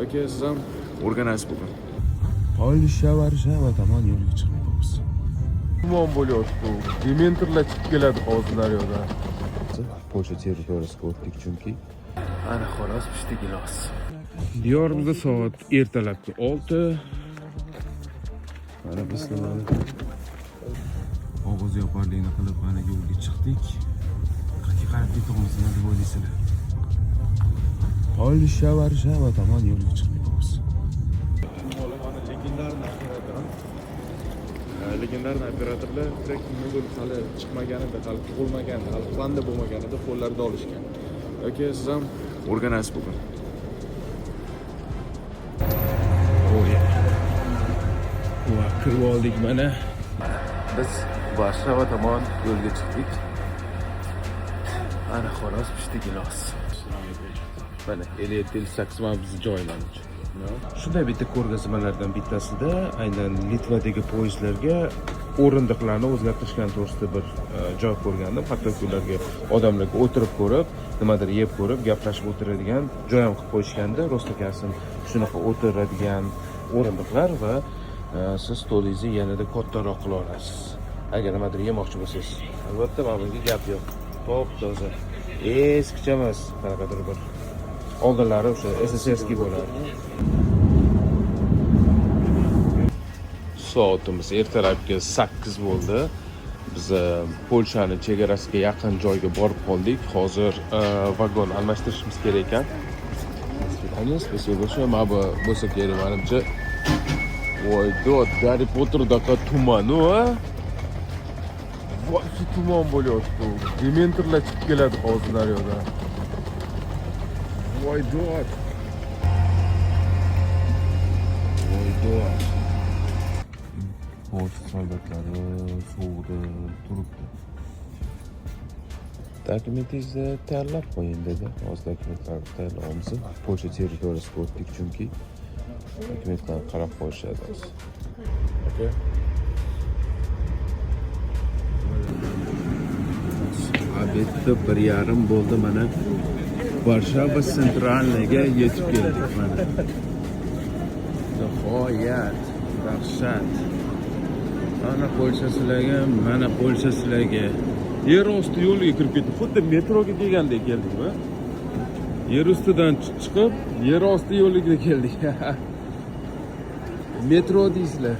Aka, siz ham o'rganasiz bugun. Polsha Varshava tomon yo'lga chiqamiz. Tumon bo'lyapti. Dementorlar chiqib keladi hozir daryoda. Polsha territoriyasiga o'tdik chunki. Ana xolos pishdi gilos. Diyorimizda soat ertalabki 6. Mana biz og'iz yoparlikni qilib mana yo'lga chiqdik. Qanday qarab ketamiz deb o'ylaysizlar? Polsha Varshava tomon yo'lga chiqamiz. Legendarniy operatorlar direkt modul hali chiqmaganida, hali tug'ilmaganida, hali planda bo'lmaganida qo'llarida olishgan. Aka, siz ham o'rganasiz bugun. Va kirib oldik mana. Biz Varshava tomon yo'lga chiqdik. Ana xolos pishdi gilos. Mana Eliyetil-Saks bizni joylanuvchi. Shunday bitta ko'rgazmalardan bittasida aynan Litvadagi poyezdlarga o'rindiqlarni o'zgartirishgan to'g'risida bir joy ko'rgandim. Hattoki ularga odamlarga o'tirib ko'rib, nimadir yeb ko'rib, gaplashib o'tiradigan joy ham qilib qo'yishganda, rostakasin shunaqa o'tiradigan o'rindiqlar va siz stolingizni yanada kattaroq qila olasiz. Agar nimadir yemoqchi bo'lsangiz. Albatta, mana bunga gap yo'q. Top-toza. Eskicha emas, qanaqadir bir oldinlari o'sha SSSRskiy bo'ladi. Soatimiz ertalabki 8 bo'ldi. Biz Polshani chegarasiga yaqin joyga borib qoldik. Hozir vagon almashtirishimiz kerak ekan. Spasibo, mana bu bo'lsa kerak menimcha. Voy, dod, Harry Potterdaqa tumanu, a? Voy, shu tumon bo'lyapti. Dementorlar chiqib keladi hozir daryoda. Voy, dod. Voy, dod. Polsha soldatlari sovuqda turibdi. Dokumentingizni tayyorlab qo'ying dedi. Hozir dokumentlarni tayyorlaymiz. Polsha territoriyasiga o'tdik chunki dokumentlarni qarab qo'yishadi. Aka. Obedda 1:30 bo'ldi mana. Varshava Sentralniga yetib keldik mana. Nihoyat, dahshat. Mana Polsha sizlarga, mana Polsha sizlarga. Yer osti yo'liga kirib ketdik. Xuddi metroga kelgandek keldikmi? Yer ustidan chiqib, yer osti yo'liga keldik. Metro deysizlar.